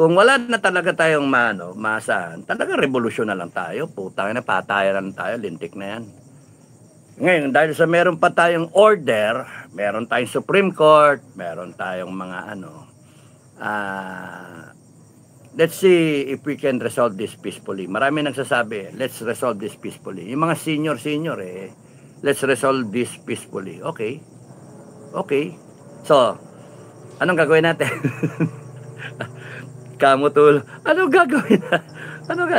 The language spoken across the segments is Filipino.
Kung wala na talaga tayong maasahan, talaga revolusyon na lang tayo. Putang na, patayan na tayo, lintik na yan. Ngayon, dahil sa meron pa tayong order, meron tayong Supreme Court, meron tayong mga let's see if we can resolve this peacefully. Marami nagsasabi, let's resolve this peacefully. Yung mga senior, let's resolve this peacefully. Okay. Okay. So, anong gagawin natin? Kamutul. Anong gagawin na?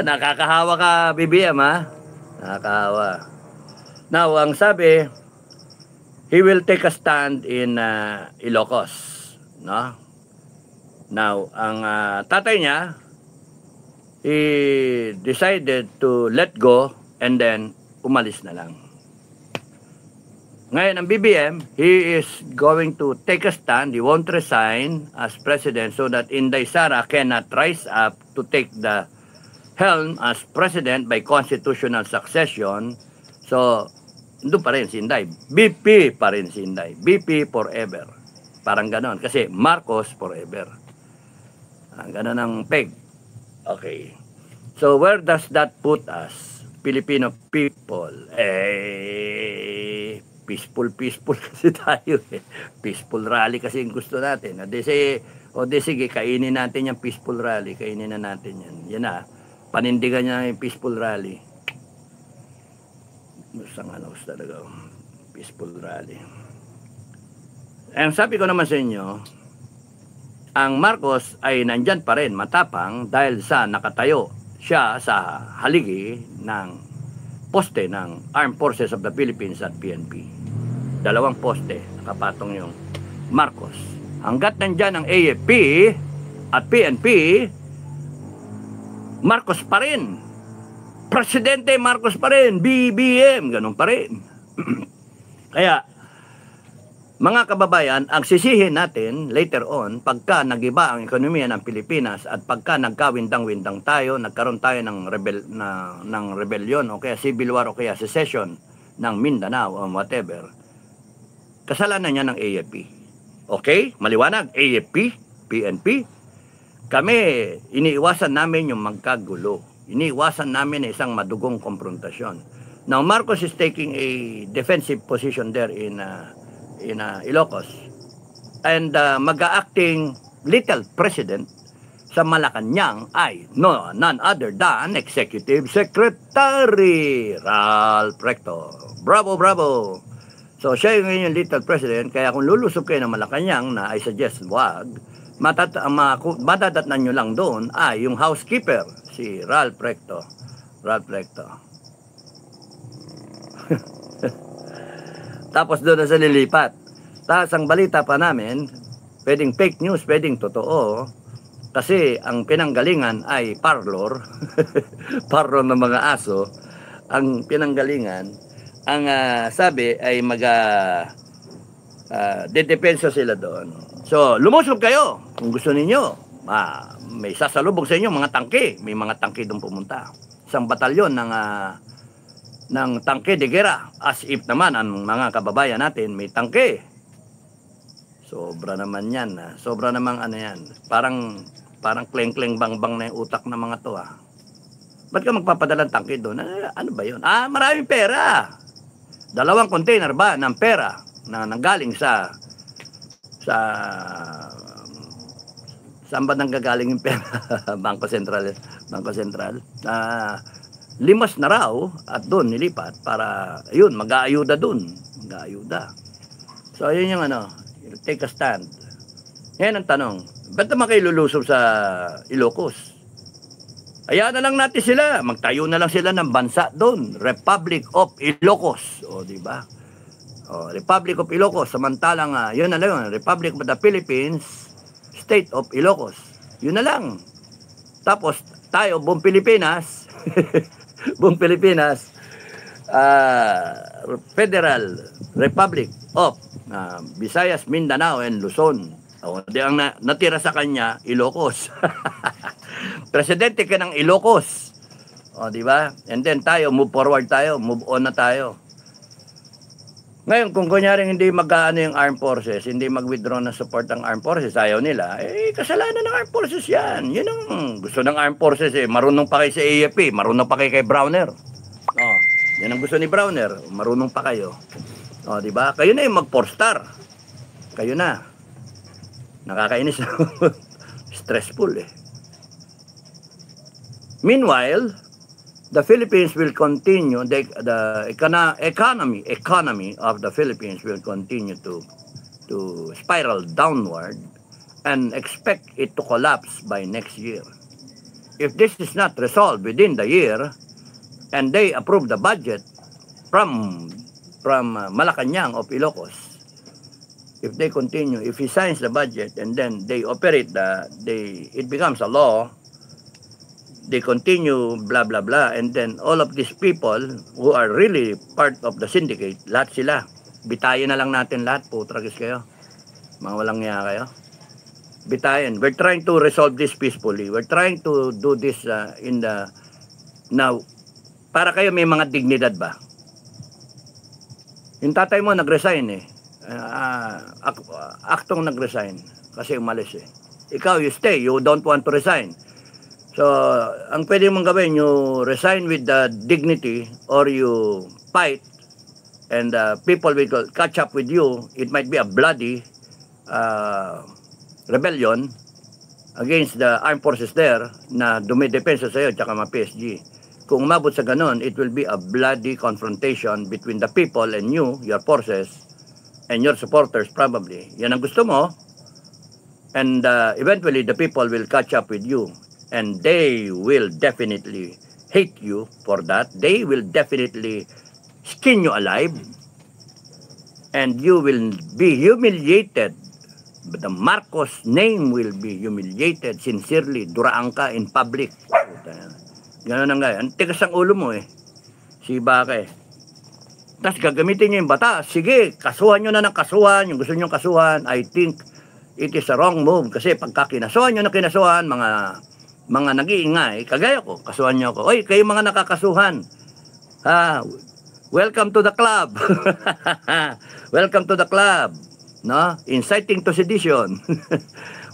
Nakakahawa ka, BBM, ha? Nakakahawa. Now, ang sabi, he will take a stand in Ilocos, no? Now, ang tatay niya, he decided to let go and then umalis na lang. Ngayon, ang BBM, he is going to take a stand. He won't resign as president so that Inday Sara cannot rise up to take the helm as president by constitutional succession. So, doon pa rin si Inday. BP pa rin si Inday. BP forever. Parang ganon. Kasi Marcos forever. Ganon ang peg. Okay. So, where does that put us? Filipino people. Peaceful kasi tayo. Peaceful rally kasi yung gusto natin. Sige, kainin natin yung peaceful rally. Kainin na natin yan. Yan na. Panindigan niya yung peaceful rally. Sanganos talaga. Peaceful rally. Ang sabi ko naman sa inyo, ang Marcos ay nandyan pa rin matapang dahil sa nakatayo siya sa haligi ng poste ng Armed Forces of the Philippines at PNP. 2 poste, nakapatong yung Marcos. Hanggat nandyan ang AFP at PNP, Marcos pa rin. Presidente Marcos pa rin, BBM, ganun pa rin. Kaya, mga kababayan, ang sisihin natin later on, pagka nagiba ang ekonomiya ng Pilipinas at pagka nagkawindang-windang tayo, nagkaroon tayo ng rebellion o kaya civil war o kaya secession ng Mindanao o whatever, kasalanan niya ng AFP. Okay? Maliwanag, AFP, PNP. Kami, iniiwasan namin yung magkagulo. Iniiwasan namin isang madugong konfrontasyon. Now, Marcos is taking a defensive position there in Ilocos. And mag-acting little president sa Malacanang ay none other than Executive Secretary Ralph Recto. Bravo, bravo! So, siya yung little president. Kaya kung lulusob kayo ng Malacanang na I suggest wag, matatatnan nyo lang doon ay yung housekeeper, si Ralph Recto. Ralph Recto. Tapos doon na sa lilipat. Tapos ang balita pa namin, pwedeng fake news, pwedeng totoo, kasi ang pinanggalingan ay parlor, parlor ng mga aso, ang pinanggalingan, ang sabi ay dedepensa sila doon. So, lumusob kayo kung gusto ninyo. May sasalubog sa inyo mga tangke. May mga tangke doon pumunta. Isang batalyon ng tangke de guerra. As if naman ang mga kababayan natin may tangke. Sobra naman yan. Sobra namang yan. Parang kleng-kleng bang-bang na yung utak ng mga to. Ba't ka magpapadala ng tangke doon? Ano ba yun? Maraming pera. 2 container ba ng pera na nanggaling saan ba nanggagaling yung pera? Bangko Sentral. Limas na raw at doon nilipat para, yun, mag-aayuda doon. Mag-aayuda. So, yun yung take a stand. Ngayon ang tanong, ba't naman kayo lulusob sa Ilocos? Hayaan na lang natin sila. Magtayo na lang sila ng bansa doon. Republic of Ilocos. O, di ba? Republic of Ilocos. Samantalang, yun na lang. Republic of the Philippines, State of Ilocos. Yun na lang. Tapos, tayo, buong Pilipinas, buong Pilipinas, Federal Republic of Visayas, Mindanao, and Luzon. Di ang natira sa kanya, Ilocos. Presidente ka ng Ilocos. Di ba? And then tayo, move forward tayo, move on na tayo. Ngayon, kung kunyaring hindi mag-ano yung armed forces, hindi mag-withdraw ng support ng armed forces, ayaw nila, kasalanan ng armed forces yan. Yun ang gusto ng armed forces eh. Marunong pa kayo sa AFP, marunong pa kayo kay Browner. Oh, yan ang gusto ni Browner, marunong pa kayo. Oh, di ba? Kayo na yung mag-4 star. Kayo na. Nakakainis na. Stressful eh. Meanwhile, the Philippines will continue, the economy of the Philippines will continue to spiral downward and expect it to collapse by next year. If this is not resolved within the year and they approve the budget from Malacanang of Ilocos, if they continue, if he signs the budget and then they operate it becomes a law, they continue blah blah blah, and then all of these people who are really part of the syndicate, lahat sila, bitayin na lang natin lahat, putragis kayo, mga walang niya kayo, bitayin. We're trying to resolve this peacefully, we're trying to do this now, para kayo may mga dignidad ba? Yung tatay mo nag-resign eh, aktong nag-resign kasi umalis eh, ikaw you stay, you don't want to resign. So, ang pwede mong gawin, you resign with the dignity or you fight and people will catch up with you. It might be a bloody rebellion against the armed forces there na dumidepensa sa'yo tsaka mga PSG. Kung umabot sa ganon, it will be a bloody confrontation between the people and you, your forces, and your supporters probably. Yan ang gusto mo. And eventually, the people will catch up with you. And they will definitely hate you for that. They will definitely skin you alive. And you will be humiliated. The Marcos name will be humiliated sincerely. Duraan ka in public. Ganun ang gaya. Ang tigas ang ulo mo eh. Si Baka eh. Tapos gagamitin nyo yung bata. Sige, kasuhan nyo na ng kasuhan. Yung gusto nyo kasuhan, I think it is a wrong move. Kasi pagka kinasuhan nyo na kinasuhan, mga nag-iingay, kagaya ko, kasuhan nyo ako. Oy, kayo mga nakakasuhan. Welcome to the club. Welcome to the club. No? Inciting to sedition.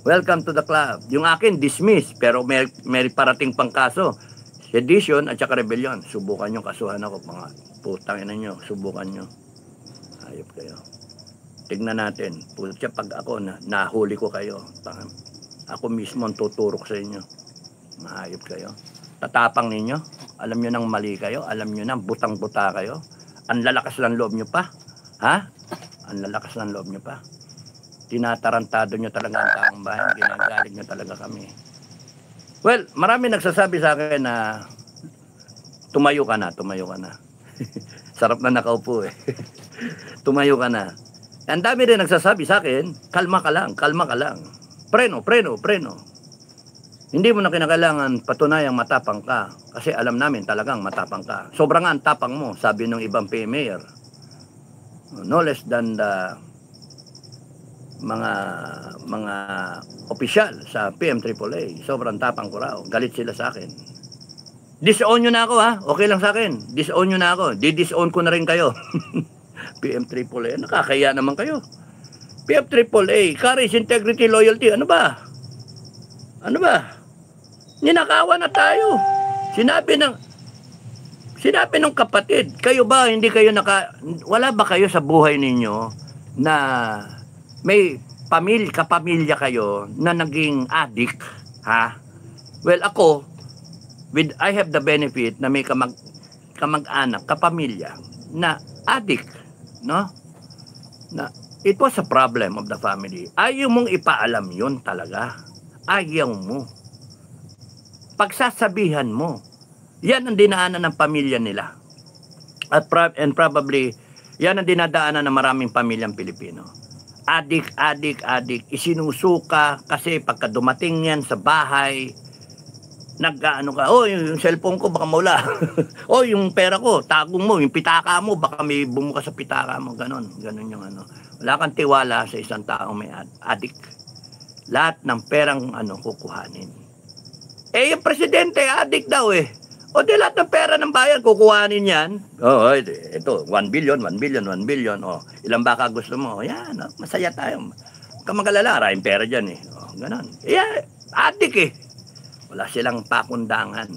Welcome to the club. Yung akin, dismiss. Pero may parating pang kaso. Sedition at saka rebellion. Subukan nyo kasuhan ako. Mga putang ina nyo. Subukan nyo. Ayop kayo. Tignan natin. Putya, pag ako, nahuli ko kayo. Ako mismo ang tuturok sa inyo. Mahayop kayo. Tatapang ninyo. Alam nyo nang mali kayo. Alam nyo nang butang-buta kayo. Ang lalakas ng loob nyo pa. Ha? Ang lalakas ng loob nyo pa. Tinatarantado nyo talaga ang taong bayan. Ginagalig nyo talaga kami. Well, marami nagsasabi sa akin na tumayo ka na. Sarap na nakaupo eh. Tumayo ka na. Ang dami rin nagsasabi sa akin, kalma ka lang. Preno. Hindi mo na kinakailangan patunayang matapang ka kasi alam namin talagang matapang ka. Sobrang nga ang tapang mo, sabi ng ibang mayor. No less than the mga opisyal sa PMAAA. Sobrang tapang ko raw. Galit sila sa akin. Disown nyo na ako ha. Okay lang sa akin. Disown nyo na ako. Di-disown ko na rin kayo. PMAAA. Nakakaya naman kayo. PMAAA. Courage, integrity, loyalty. Ano ba? Ninakawan na tayo. Sinabi ng kapatid, kayo ba hindi kayo wala ba kayo sa buhay ninyo na may kapamilya kayo na naging addict, ha? Well, ako I have the benefit na may kamag-anak, kapamilya na addict, no? Na it was a problem of the family. Ayaw mong ipaalam yun talaga. Ayaw mo. Pagsasabihan mo. Yan ang dinaanan ng pamilya nila. And probably, yan ang dinadaanan ng maraming pamilyang Pilipino. Adik. Isinusuka kasi pagka dumating yan sa bahay, nag-ano ka, yung cellphone ko baka mawala. Yung pera ko, tagong mo, yung pitaka mo, baka may bumuka sa pitaka mo. Ganon yung ano. Wala kang tiwala sa isang taong may adik. Lahat ng perang kukuhanin. Yung presidente, adik daw eh. O di lahat ng pera ng bayan, kukuhanin yan. Oh, ito, 1 billion, 1 billion, 1 billion. O, ilang baka gusto mo? Yan, masaya tayo. Huwag ka magalala, maraming pera dyan eh. O, ganon. Adik eh. Wala silang pakundangan.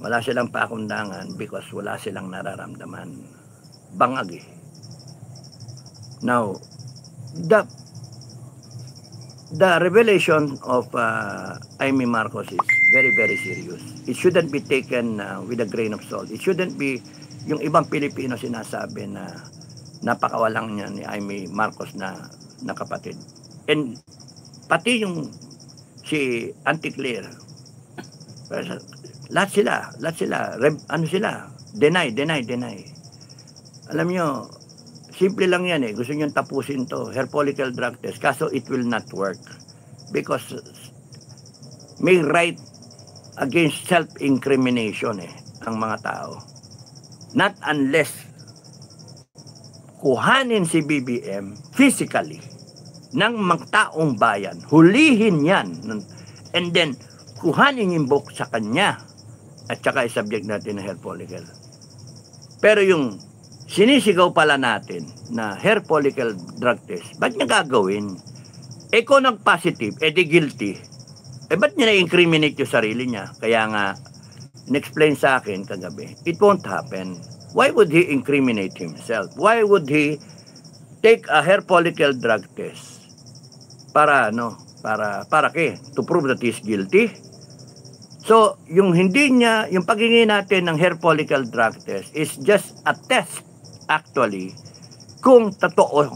Wala silang pakundangan because wala silang nararamdaman. Bangag eh. Now, the revelation of Amy Marcos is very, very serious. It shouldn't be taken with a grain of salt. It shouldn't be yung ibang Pilipino sinasabi na napakawalang niya ni Amy Marcos na kapatid. And pati yung si Auntie Claire, lahat sila, deny. Alam nyo, simple lang yan eh. Gusto nyo tapusin to, hair follicle drug test. Kaso it will not work. Because may right against self-incrimination eh, ang mga tao. Not unless kuhanin si BBM physically ng mga taong bayan. Hulihin yan. And then, kuhanin yung book sa kanya. At saka i-subject natin na hair follicle. Pero yung sinisigaw pala natin na hair follicle drug test, ba't niya gagawin? Kung nag-positive, di guilty. Ba't niya na-incriminate yung sarili niya? Kaya nga, in-explain sa akin kagabi, it won't happen. Why would he incriminate himself? Why would he take a hair follicle drug test? Para to prove that he's guilty? So, yung paghingi natin ng hair follicle drug test is just a test actually kung totoo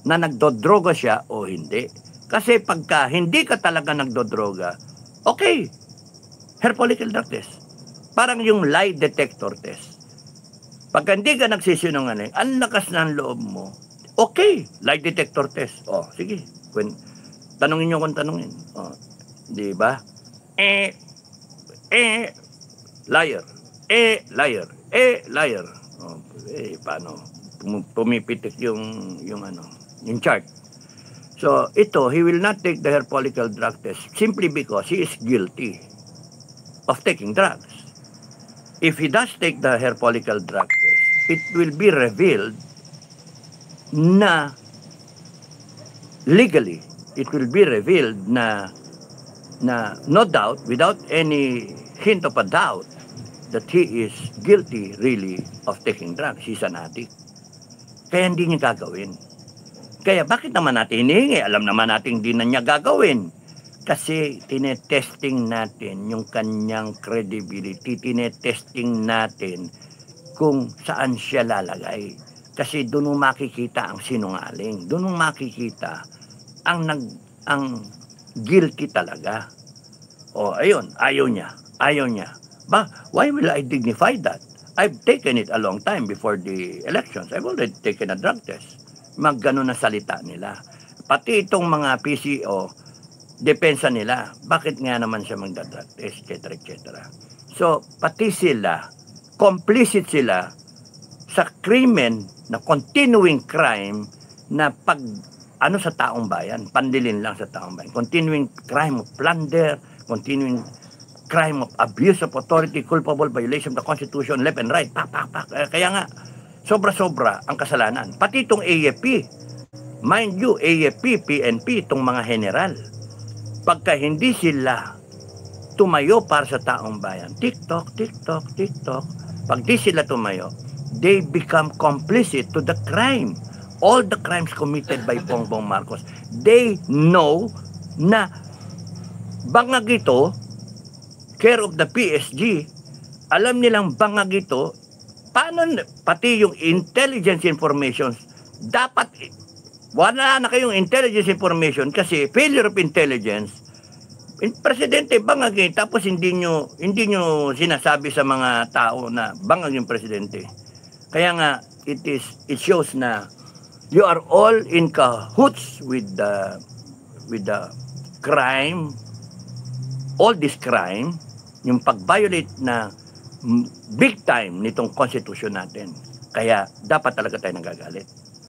na nagdodroga siya o hindi. Kasi pagka hindi ka talaga nagdodroga, okay, hair follicle drug test. Parang yung lie detector test. Pagka hindi ka nagsisinungaling, ang lakas ng loob mo, okay, lie detector test. O, sige, tanungin nyo kung tanungin. O, di ba? Liar. Liar. O, paano? Pumipitik yung chart. So, he will not take the hair follicle drug test simply because he is guilty of taking drugs. If he does take the hair follicle drug test, it will be revealed na legally, it will be revealed na no doubt, without any hint of a doubt, that he is guilty really of taking drugs. He's an addict. Kaya hindi niya gagawin. Kaya bakit naman natin hinihingi? Alam naman natin hindi na niya gagawin. Kasi tinetesting natin yung kanyang credibility. Tinetesting natin kung saan siya lalagay. Kasi doon mo makikita ang sinungaling. Doon mo makikita ang guilty talaga. O, ayun, ayaw niya. Why will I dignify that? I've taken it a long time before the elections. I've already taken a drug test. Ganun na salita nila. Pati itong mga PCO, depensa nila, bakit nga naman siya magdadrug test, etc. So, pati sila, complicit sila sa krimen, na continuing crime, na sa taong bayan, pandilin lang sa taong bayan. Continuing crime of plunder, continuing crime of abuse of authority, culpable violation of the Constitution, left and right, pak. Kaya nga, sobra-sobra ang kasalanan. Pati itong AFP, mind you, AFP, PNP, itong mga general, pagka hindi sila tumayo para sa taong bayan, TikTok, pag di sila tumayo, they become complicit to the crime. All the crimes committed by Bongbong Marcos. They know na bangag ito, care of the PSG, alam nilang bangag ito, pati yung intelligence information, dapat wala na kayong intelligence information kasi failure of intelligence. Presidente bangag tapos hindi nyo sinasabi sa mga tao na bangag yung presidente. Kaya nga it shows na you are all in cahoots with the crime, all this crime, yung pag-violate na big time nitong constitution natin. Kaya dapat talaga tayo nagagalit.